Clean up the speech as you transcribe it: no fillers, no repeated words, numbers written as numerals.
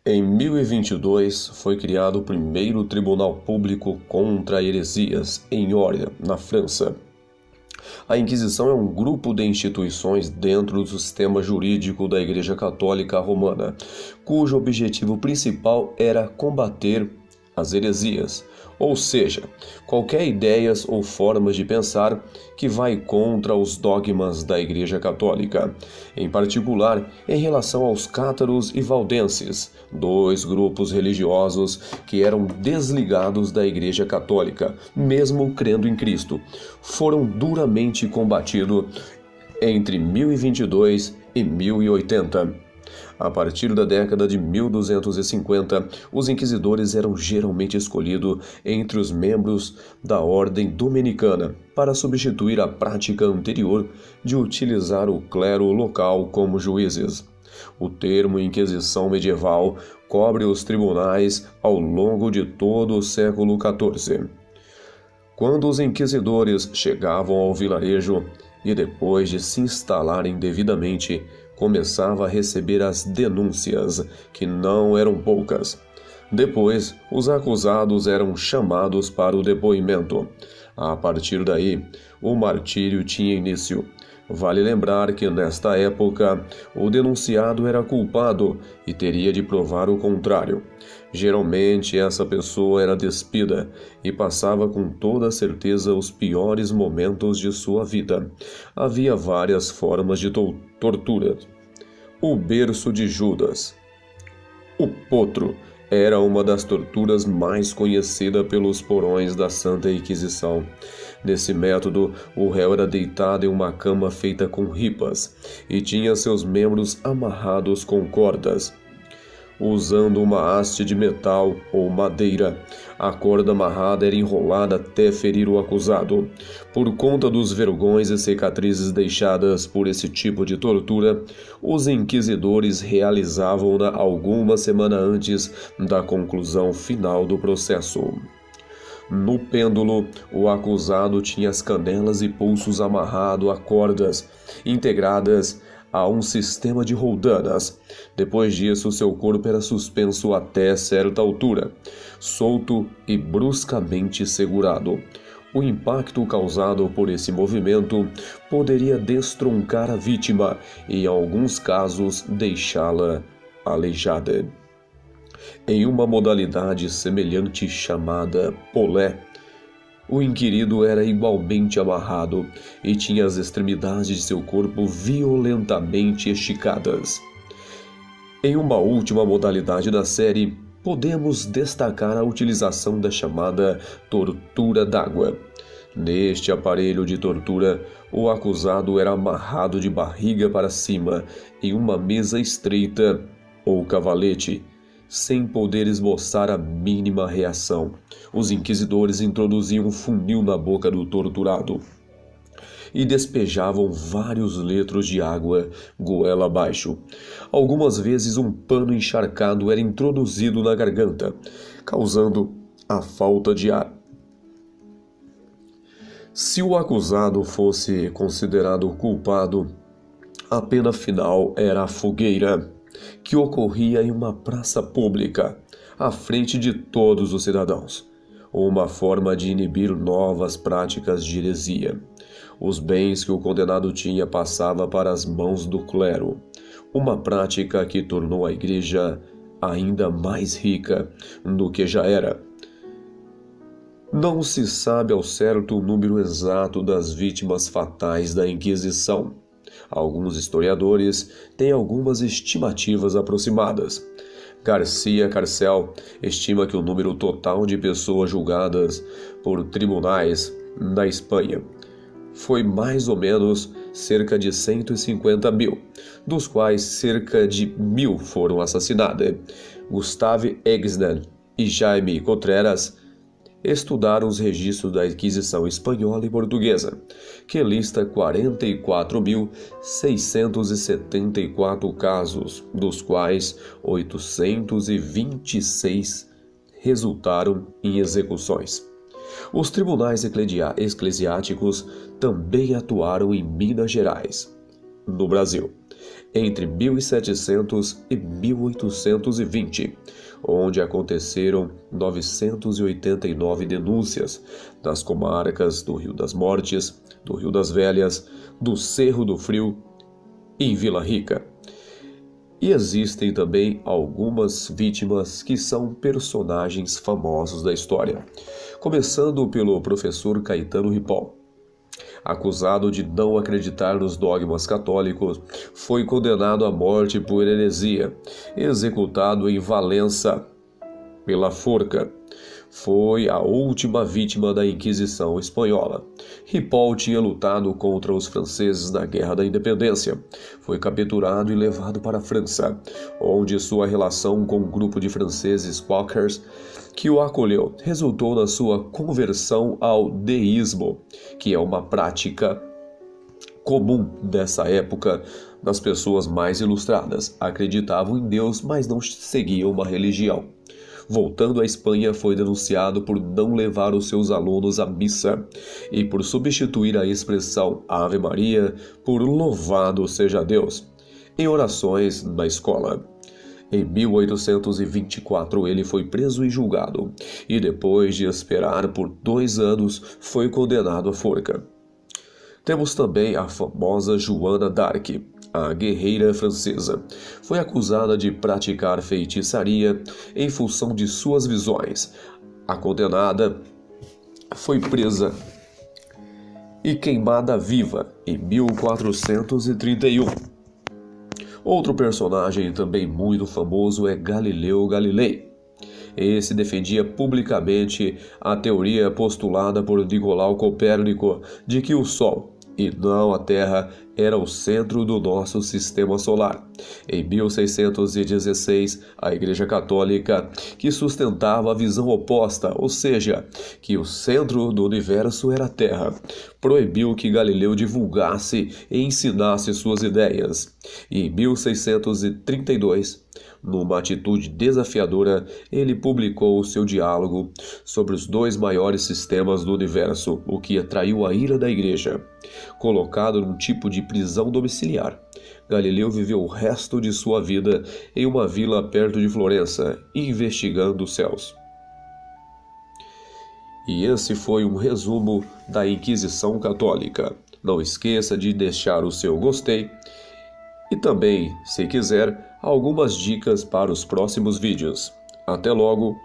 Em 1022, foi criado o primeiro tribunal público contra heresias em Oria, na França. A Inquisição é um grupo de instituições dentro do sistema jurídico da Igreja Católica Romana, cujo objetivo principal era combater as heresias, ou seja, qualquer ideias ou formas de pensar que vai contra os dogmas da Igreja Católica, em particular em relação aos cátaros e valdenses, dois grupos religiosos que eram desligados da Igreja Católica, mesmo crendo em Cristo, foram duramente combatidos entre 1022 e 1080. A partir da década de 1250, os inquisidores eram geralmente escolhidos entre os membros da ordem dominicana para substituir a prática anterior de utilizar o clero local como juízes. O termo Inquisição medieval cobre os tribunais ao longo de todo o século XIV. Quando os inquisidores chegavam ao vilarejo e depois de se instalarem devidamente, começava a receber as denúncias, que não eram poucas. Depois, os acusados eram chamados para o depoimento. A partir daí, o martírio tinha início. Vale lembrar que, nesta época, o denunciado era culpado e teria de provar o contrário. Geralmente, essa pessoa era despida e passava com toda certeza os piores momentos de sua vida. Havia várias formas de tortura. O berço de Judas. O potro era uma das torturas mais conhecidas pelos porões da Santa Inquisição. Nesse método, o réu era deitado em uma cama feita com ripas e tinha seus membros amarrados com cordas. Usando uma haste de metal ou madeira, a corda amarrada era enrolada até ferir o acusado. Por conta dos vergões e cicatrizes deixadas por esse tipo de tortura, os inquisidores realizavam-na algumas semanas antes da conclusão final do processo. No pêndulo, o acusado tinha as canelas e pulsos amarrados a cordas, integradas a um sistema de roldanas. Depois disso, seu corpo era suspenso até certa altura, solto e bruscamente segurado. O impacto causado por esse movimento poderia destroncar a vítima e, em alguns casos, deixá-la aleijada. Em uma modalidade semelhante chamada polé, o inquirido era igualmente amarrado e tinha as extremidades de seu corpo violentamente esticadas. Em uma última modalidade da série, podemos destacar a utilização da chamada tortura d'água. Neste aparelho de tortura, o acusado era amarrado de barriga para cima em uma mesa estreita ou cavalete, sem poder esboçar a mínima reação. Os inquisidores introduziam um funil na boca do torturado e despejavam vários litros de água goela abaixo. Algumas vezes um pano encharcado era introduzido na garganta, causando a falta de ar. Se o acusado fosse considerado culpado, a pena final era a fogueira, que ocorria em uma praça pública, à frente de todos os cidadãos, uma forma de inibir novas práticas de heresia. Os bens que o condenado tinha passavam para as mãos do clero, uma prática que tornou a igreja ainda mais rica do que já era. Não se sabe ao certo o número exato das vítimas fatais da Inquisição. Alguns historiadores têm algumas estimativas aproximadas. Garcia Carcel estima que o número total de pessoas julgadas por tribunais na Espanha foi mais ou menos cerca de 150 mil, dos quais cerca de 1.000 foram assassinadas. Gustave Exner e Jaime Contreras estudaram os registros da Inquisição espanhola e portuguesa, que lista 44.674 casos, dos quais 826 resultaram em execuções. Os tribunais eclesiásticos também atuaram em Minas Gerais, no Brasil, entre 1700 e 1820, onde aconteceram 989 denúncias das comarcas do Rio das Mortes, do Rio das Velhas, do Cerro do Frio e Vila Rica. E existem também algumas vítimas que são personagens famosos da história, começando pelo professor Caetano Ripoll. Acusado de não acreditar nos dogmas católicos, foi condenado à morte por heresia, executado em Valença pela forca. Foi a última vítima da Inquisição espanhola. Ripoll tinha lutado contra os franceses na Guerra da Independência. Foi capturado e levado para a França, onde sua relação com um grupo de franceses quakers que o acolheu resultou na sua conversão ao deísmo, que é uma prática comum dessa época das pessoas mais ilustradas. Acreditavam em Deus, mas não seguiam uma religião. Voltando à Espanha, foi denunciado por não levar os seus alunos à missa e por substituir a expressão Ave Maria por Louvado seja Deus em orações na escola. Em 1824 ele foi preso e julgado, e depois de esperar por 2 anos foi condenado à forca. Temos também a famosa Joana d'Arc, a guerreira francesa. Foi acusada de praticar feitiçaria em função de suas visões. A condenada foi presa e queimada viva em 1431. Outro personagem também muito famoso é Galileu Galilei. Esse defendia publicamente a teoria postulada por Nicolau Copérnico de que o Sol, e não a Terra, era o centro do nosso sistema solar. Em 1616, a Igreja Católica, que sustentava a visão oposta, ou seja, que o centro do universo era a Terra, proibiu que Galileu divulgasse e ensinasse suas ideias. E em 1632, numa atitude desafiadora, ele publicou o seu diálogo sobre os 2 maiores sistemas do universo, o que atraiu a ira da Igreja. Colocado num tipo de prisão domiciliar, Galileu viveu o resto de sua vida em uma vila perto de Florença, investigando os céus. E esse foi um resumo da Inquisição Católica. Não esqueça de deixar o seu gostei e também, se quiser, algumas dicas para os próximos vídeos. Até logo!